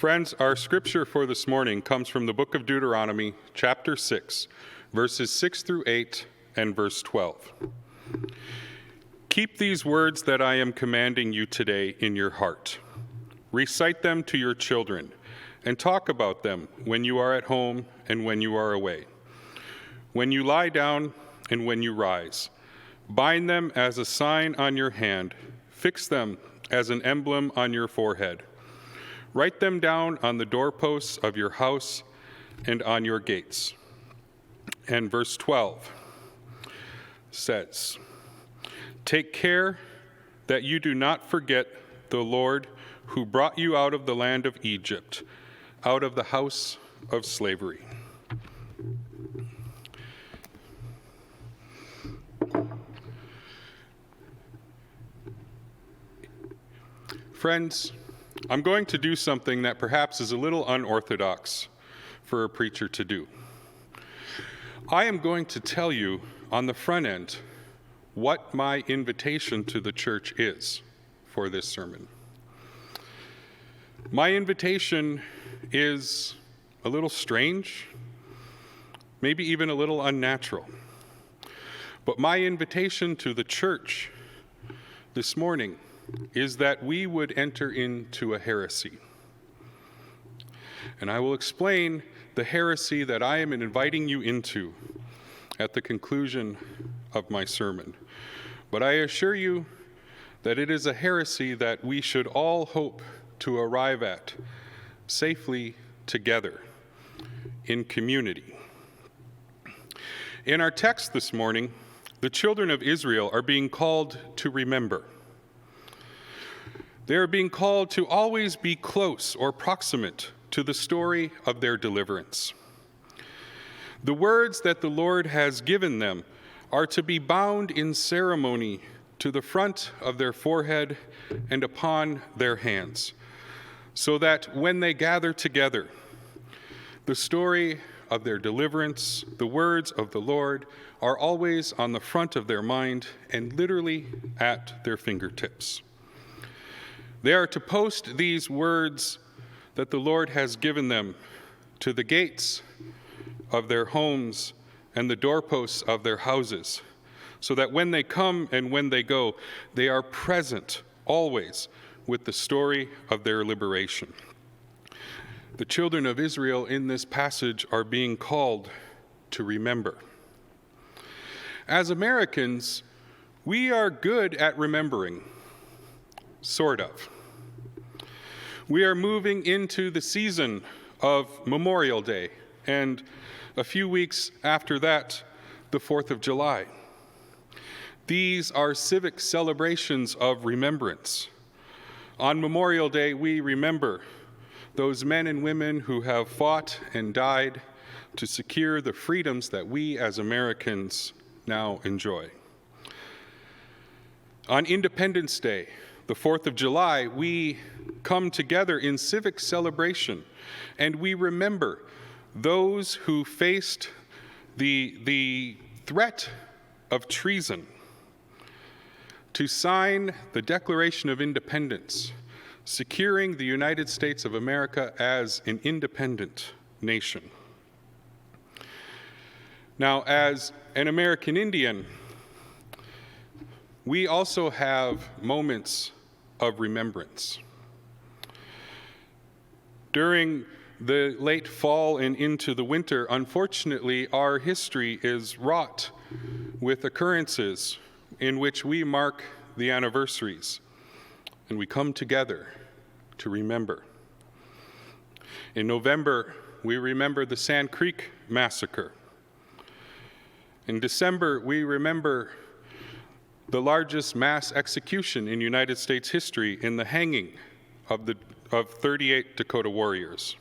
Friends, our scripture for this morning comes from the book of Deuteronomy, chapter 6, verses 6 through 8 and verse 12. Keep these words that I am commanding you today in your heart. Recite them to your children and talk about them when you are at home and when you are away, when you lie down and when you rise. Bind them as a sign on your hand. Fix them as an emblem on your forehead. Write them down on the doorposts of your house and on your gates. And verse 12 says, take care that you do not forget the Lord who brought you out of the land of Egypt, out of the house of slavery. Friends, I'm going to do something that perhaps is a little unorthodox for a preacher to do. I am going to tell you on the front end what my invitation to the church is for this sermon. My invitation is a little strange, maybe even a little unnatural. But my invitation to the church this morning is that we would enter into a heresy. And I will explain the heresy that I am inviting you into at the conclusion of my sermon. But I assure you that it is a heresy that we should all hope to arrive at safely together in community. In our text this morning, the children of Israel are being called to remember. They are being called to always be close or proximate to the story of their deliverance. The words that the Lord has given them are to be bound in ceremony to the front of their forehead and upon their hands, so that when they gather together, the story of their deliverance, the words of the Lord, are always on the front of their mind and literally at their fingertips. They are to post these words that the Lord has given them to the gates of their homes and the doorposts of their houses, so that when they come and when they go, they are present always with the story of their liberation. The children of Israel in this passage are being called to remember. As Americans, we are good at remembering, sort of. We are moving into the season of Memorial Day, and a few weeks after that, the 4th of July. These are civic celebrations of remembrance. On Memorial Day, we remember those men and women who have fought and died to secure the freedoms that we as Americans now enjoy. On Independence Day, the 4th of July, we come together in civic celebration and we remember those who faced the threat of treason to sign the Declaration of Independence, securing the United States of America as an independent nation. Now, as an American Indian, we also have moments of remembrance. During the late fall and into the winter, unfortunately, our history is wrought with occurrences in which we mark the anniversaries and we come together to remember. In November, we remember the Sand Creek Massacre. In December, we remember the largest mass execution in United States history in the hanging of 38 Dakota warriors.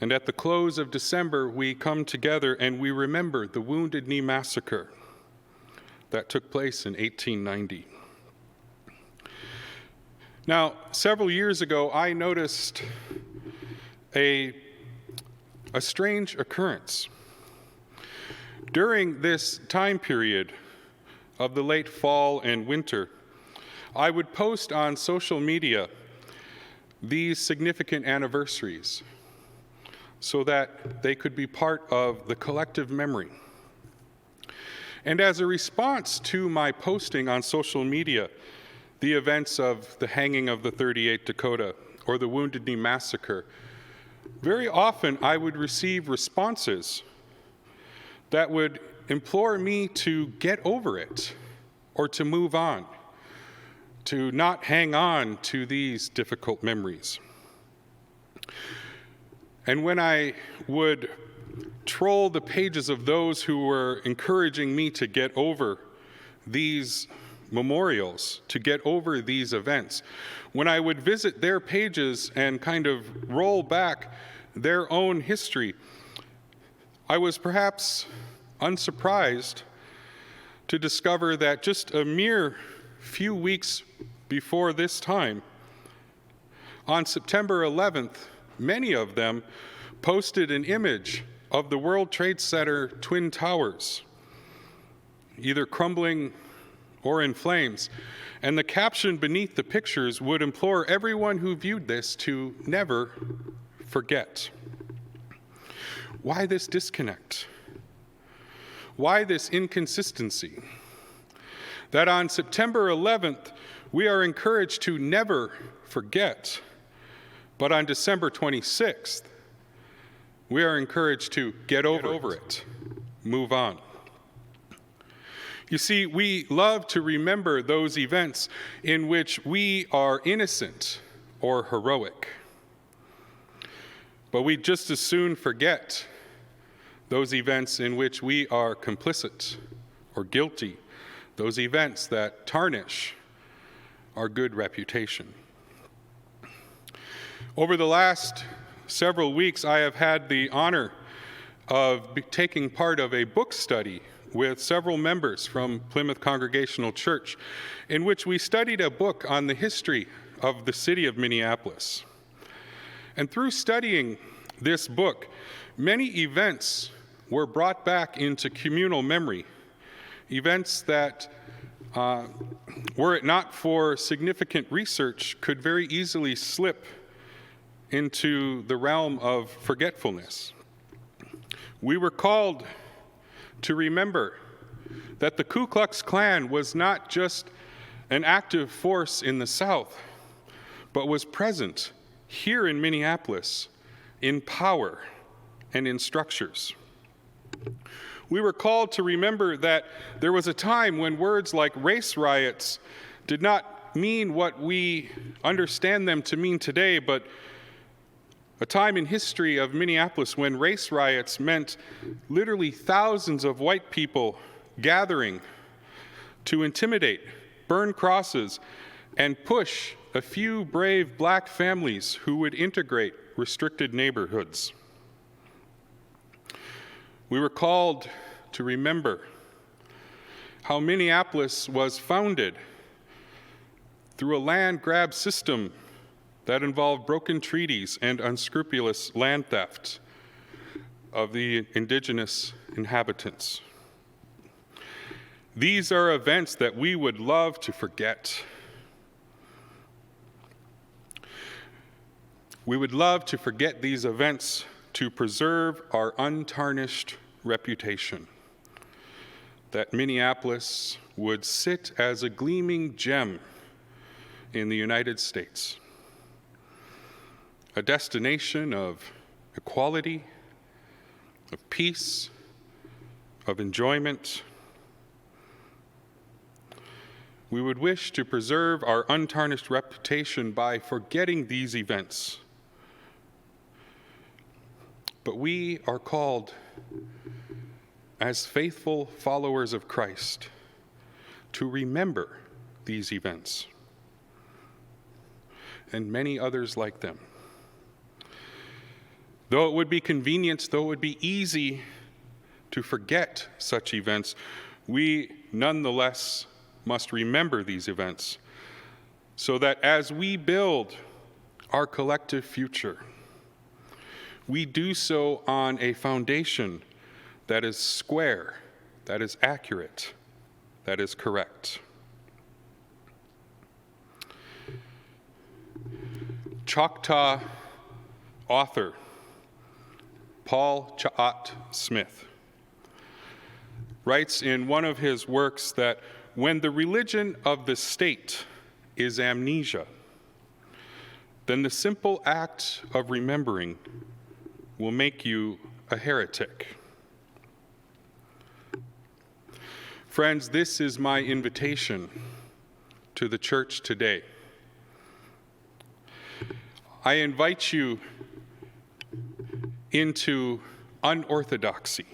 And at the close of December, we come together and we remember the Wounded Knee Massacre that took place in 1890. Now, several years ago, I noticed a strange occurrence. During this time period of the late fall and winter, I would post on social media these significant anniversaries so that they could be part of the collective memory. And as a response to my posting on social media, the events of the hanging of the 38 Dakota or the Wounded Knee Massacre, very often I would receive responses that would implore me to get over it or to move on, to not hang on to these difficult memories. And when I would troll the pages of those who were encouraging me to get over these memorials, to get over these events, when I would visit their pages and kind of roll back their own history, I was perhaps unsurprised to discover that just a mere few weeks before this time, on September 11th, many of them posted an image of the World Trade Center Twin Towers, either crumbling or in flames, and the caption beneath the pictures would implore everyone who viewed this to never forget. Why this disconnect? Why this inconsistency? That on September 11th, we are encouraged to never forget, but on December 26th, we are encouraged to get over it, move on. You see, we love to remember those events in which we are innocent or heroic, but we just as soon forget those events in which we are complicit or guilty, those events that tarnish our good reputation. Over the last several weeks, I have had the honor of taking part of a book study with several members from Plymouth Congregational Church, in which we studied a book on the history of the city of Minneapolis. And through studying this book, many events were brought back into communal memory, events that, were it not for significant research, could very easily slip into the realm of forgetfulness. We were called to remember that the Ku Klux Klan was not just an active force in the South, but was present here in Minneapolis in power and in structures. We were called to remember that there was a time when words like race riots did not mean what we understand them to mean today, but a time in history of Minneapolis when race riots meant literally thousands of white people gathering to intimidate, burn crosses, and push a few brave black families who would integrate restricted neighborhoods. We were called to remember how Minneapolis was founded through a land grab system that involved broken treaties and unscrupulous land theft of the indigenous inhabitants. These are events that we would love to forget. We would love to forget these events to preserve our untarnished reputation, that Minneapolis would sit as a gleaming gem in the United States, a destination of equality, of peace, of enjoyment. We would wish to preserve our untarnished reputation by forgetting these events. But we are called, as faithful followers of Christ, to remember these events and many others like them. Though it would be convenient, though it would be easy to forget such events, we nonetheless must remember these events so that as we build our collective future, we do so on a foundation that is square, that is accurate, that is correct. Choctaw author Paul Chaat Smith writes in one of his works that when the religion of the state is amnesia, then the simple act of remembering will make you a heretic. Friends, this is my invitation to the church today. I invite you into unorthodoxy.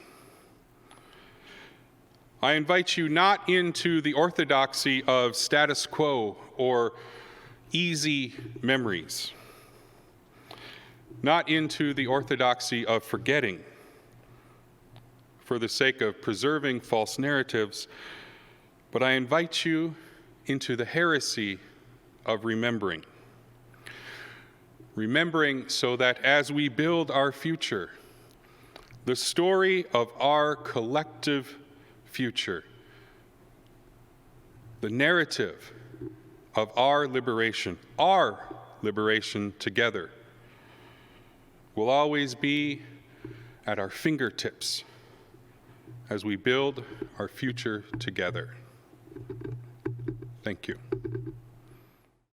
I invite you not into the orthodoxy of status quo or easy memories, not into the orthodoxy of forgetting for the sake of preserving false narratives, but I invite you into the heresy of remembering. Remembering so that as we build our future, the story of our collective future, the narrative of our liberation together, will always be at our fingertips as we build our future together. Thank you.